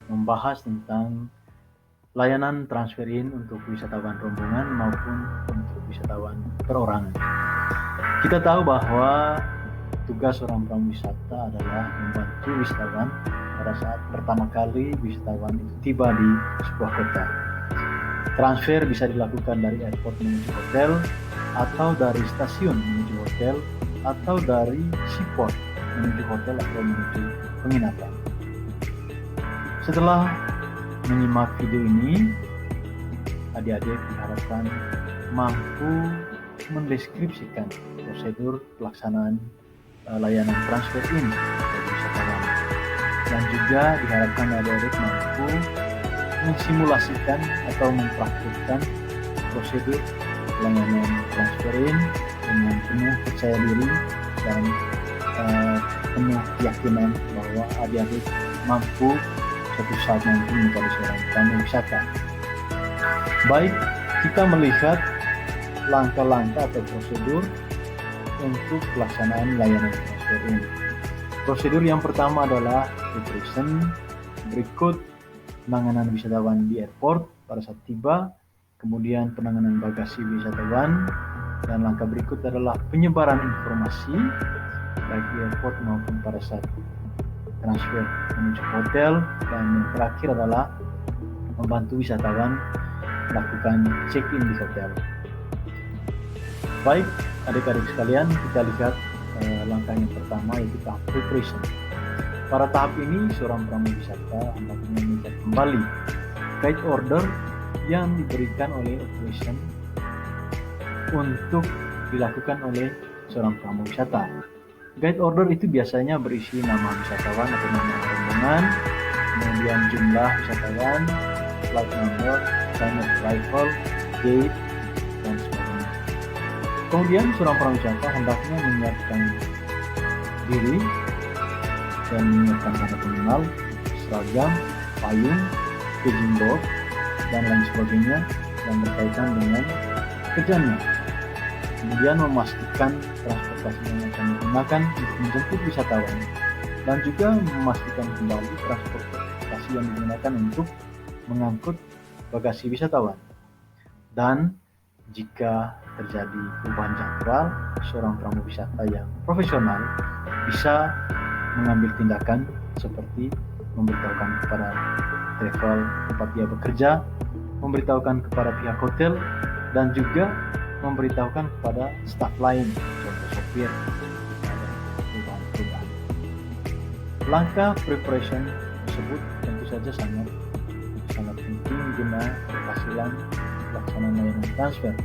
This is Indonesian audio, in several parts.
membahas tentang layanan transferin untuk wisatawan rombongan maupun untuk wisatawan perorangan. Kita tahu bahwa tugas seorang prawisata adalah membantu wisatawan pada saat pertama kali wisatawan itu tiba di sebuah kota. Transfer bisa dilakukan dari airport menuju hotel, atau dari stasiun menuju hotel, atau dari seaport menuju hotel atau menuju penginapan. Setelah menyimak video ini, adik-adik diharapkan mampu mendeskripsikan prosedur pelaksanaan layanan transfer ini bagi wisatawan, dan juga diharapkan adik-adik mampu mensimulasikan atau mempraktikkan prosedur layanan transfer ini dengan penuh percaya diri dan penuh keyakinan bahwa adik-adik mampu suatu saat nanti menjadi seorang tamu wisata. Baik, kita melihat langkah-langkah atau prosedur untuk pelaksanaan layanan transfer ini. Prosedur yang pertama adalah preparation, berikut penanganan wisatawan di airport pada saat tiba, kemudian penanganan bagasi wisatawan, dan langkah berikut adalah penyebaran informasi baik di airport maupun pada saat transfer menuju hotel, dan yang terakhir adalah membantu wisatawan melakukan check-in di hotel. Baik, adik-adik sekalian, kita lihat langkah yang pertama, yaitu tahap preparation. Pada tahap ini, seorang prawisata hendaknya mengingat kembali guide order yang diberikan oleh operation untuk dilakukan oleh seorang prawisata. Guide order itu biasanya berisi nama wisatawan atau nama rombongan, kemudian jumlah wisatawan, flight number, time of arrival, date, dan sebagainya. Kemudian seorang prawisata hendaknya menyiapkan diri dan menyiapkan tanda pengenal, seragam, payung, paging board, dan lain sebagainya yang berkaitan dengan pekerjaannya. Kemudian memastikan transportasi yang akan digunakan untuk menjemput wisatawan, dan juga memastikan kembali transportasi yang digunakan untuk mengangkut bagasi wisatawan. Dan jika terjadi perubahan jadwal, seorang prawisata yang profesional bisa mengambil tindakan seperti memberitahukan kepada travel tempat dia bekerja, memberitahukan kepada pihak hotel, dan juga memberitahukan kepada staf lain, contoh sopir, perubahan-perubahan. Langkah preparation tersebut tentu saja sangat penting guna keberhasilan pelaksanaan layanan transfer.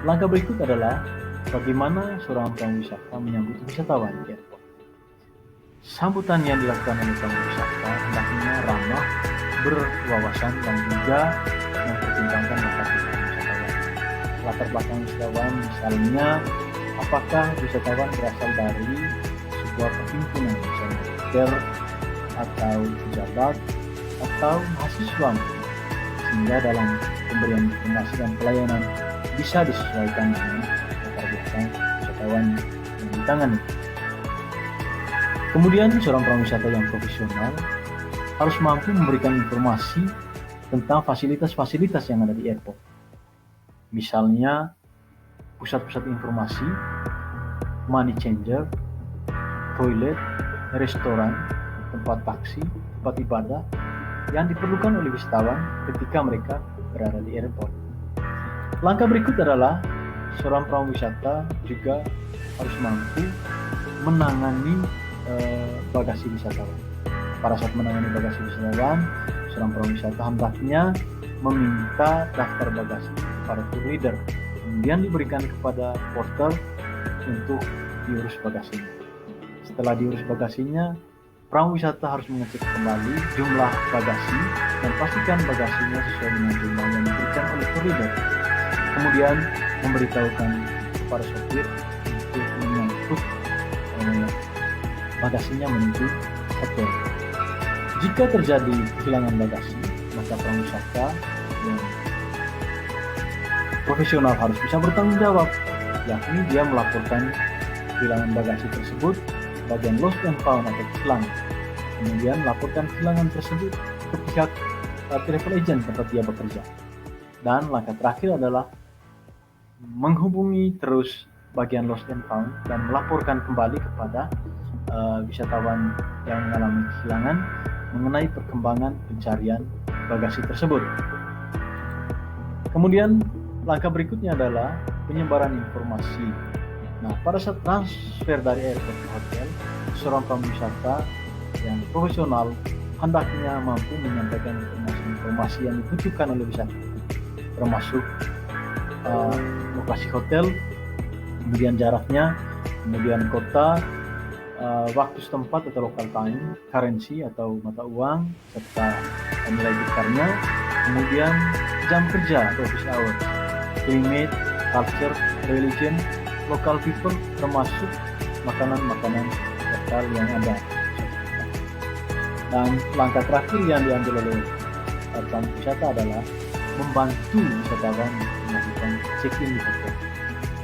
Langkah berikut adalah bagaimana seorang prawisata menyambut wisatawan di airport. Sambutan yang dilakukan oleh prawisata hendaknya ramah, berwawasan, dan juga mempertimbangkan latar belakang wisatawan, misalnya apakah wisatawan berasal dari sebuah perhimpunan, misalnya dokter atau pejabat atau mahasiswa, sehingga dalam pemberian informasi dan pelayanan bisa disesuaikan dengan latar belakang wisatawan yang ditangani. Kemudian seorang prawisata yang profesional harus mampu memberikan informasi tentang fasilitas-fasilitas yang ada di airport. Misalnya pusat-pusat informasi, money changer, toilet, restoran, tempat taksi, tempat ibadah yang diperlukan oleh wisatawan ketika mereka berada di airport. Langkah berikut adalah seorang prawisata juga harus mampu menangani bagasi wisatawan. Pada saat menangani bagasi wisatawan, seorang prawisata hendaknya meminta daftar bagasi kepada tour leader, kemudian diberikan kepada porter untuk diurus bagasinya. Setelah diurus bagasinya, prawisata harus mengecek kembali jumlah bagasi dan pastikan bagasinya sesuai dengan jumlah yang diberikan oleh tour leader. Kemudian memberitahukan kepada sopir untuk mengangkut bagasinya menuju hotel. Jika terjadi kehilangan bagasi, maka prawisata yang profesional harus bisa bertanggung jawab, yakni dia melaporkan kehilangan bagasi tersebut bagian lost and found atau hilang Kemudian laporkan kehilangan tersebut ke pihak travel agent tempat dia bekerja. Dan langkah terakhir adalah menghubungi terus bagian lost and found dan melaporkan kembali kepada wisatawan yang mengalami kehilangan mengenai perkembangan pencarian bagasi tersebut. Kemudian langkah berikutnya adalah penyebaran informasi. Nah, pada saat transfer dari airport ke hotel, seorang pengwisata yang profesional hendaknya mampu menyampaikan informasi-informasi yang dibutuhkan oleh wisatawan, termasuk lokasi hotel, kemudian jaraknya, kemudian kota, waktu setempat atau local time, currency atau mata uang, serta nilai tukarnya, kemudian jam kerja atau office hours, climate, culture, religion, local people, termasuk makanan-makanan lokal yang ada. Dan langkah terakhir yang diambil oleh tamu wisata adalah membantu wisatawan melakukan check-in di hotel.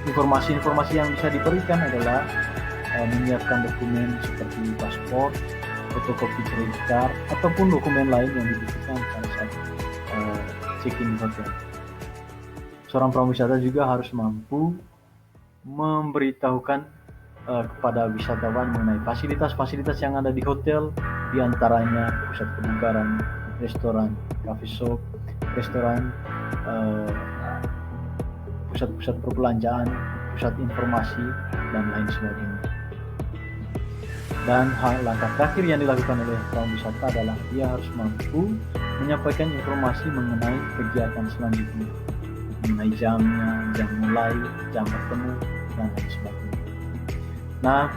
Informasi-informasi yang bisa diberikan adalah menyiapkan dokumen seperti paspor, fotokopi kredit card, ataupun dokumen lain yang dibutuhkan pada saat check-in di hotel. Seorang prawisata juga harus mampu memberitahukan kepada wisatawan mengenai fasilitas-fasilitas yang ada di hotel, diantaranya pusat kebugaran, restoran, coffee shop, restoran, pusat-pusat perbelanjaan, pusat informasi, dan lain sebagainya. Dan langkah terakhir yang dilakukan oleh kaum wisata adalah dia harus mampu menyampaikan informasi mengenai kegiatan selanjutnya, mengenai jamnya, jam mulai, jam bertemu, dan lain sebagainya. Nah,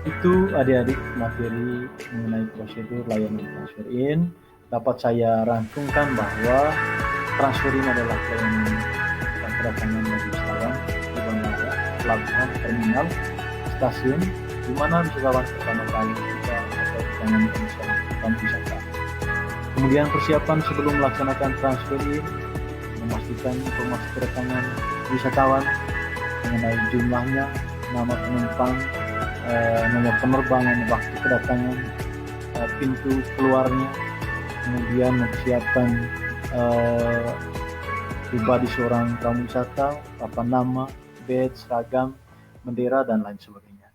itu adik-adik materi mengenai prosedur layanan transfer in. Dapat saya rangkumkan bahwa transfer in adalah layanan kedatangan bagi wisatawan di bandara, pelabuhan, terminal, stasiun, di mana wisatawan pertama kali tiba atau ditangani oleh wisata. Kemudian persiapan sebelum melaksanakan transfer in, memastikan informasi kedatangan wisatawan mengenai jumlahnya, nama penumpang, nomor penerbangan, waktu kedatangan, pintu keluarnya, kemudian mempersiapkan pribadi seorang tamu wisata, papan nama, badge, seragam, bendera, dan lain sebagainya.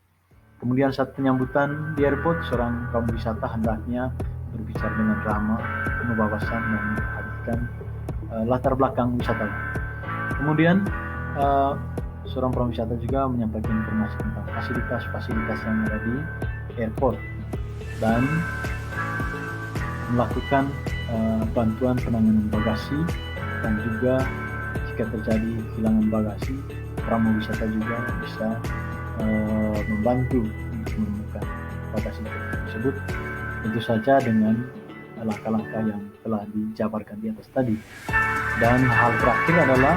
Kemudian saat penyambutan di airport, seorang tamu wisata hendaknya berbicara dengan ramah, penuh wawasan, dan memperhatikan latar belakang wisatawan. Kemudian seorang prawisata juga menyampaikan informasi tentang fasilitas-fasilitas yang ada di airport dan melakukan bantuan penanganan bagasi, dan juga jika terjadi kehilangan bagasi, prawisata juga bisa membantu untuk menemukan bagasi tersebut, tentu saja dengan langkah-langkah yang telah dijabarkan di atas tadi. Dan hal terakhir adalah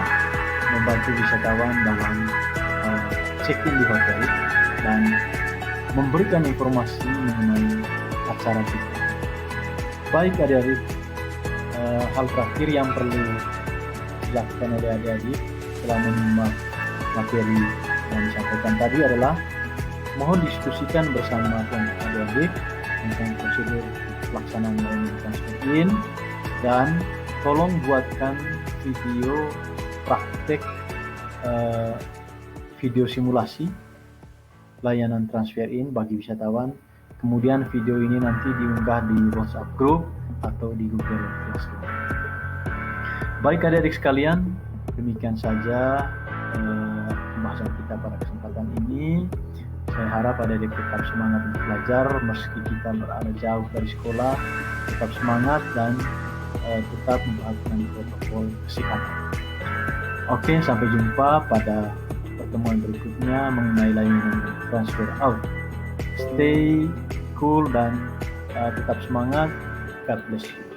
membantu wisatawan dalam check-in di hotel dan memberikan informasi mengenai acara kita. Baik adik-adik, hal terakhir yang perlu dilakukan oleh adik-adik setelah menyimak materi yang disampaikan tadi adalah mohon diskusikan bersama kelompok adik-adik tentang prosedur pelaksanaan layanan transfer in, dan tolong buatkan video praktek video simulasi layanan transfer in bagi wisatawan. Kemudian video ini nanti diunggah di WhatsApp group atau di Google Classroom. Baik adik-adik sekalian, demikian saja pembahasan kita pada kesempatan ini. Saya harap adik-adik tetap semangat untuk belajar meski kita berada jauh dari sekolah. Tetap semangat dan tetap memperhatikan protokol kesehatan. Oke, sampai jumpa pada pertemuan berikutnya mengenai layanan transfer out. Stay cool dan tetap semangat. God bless you.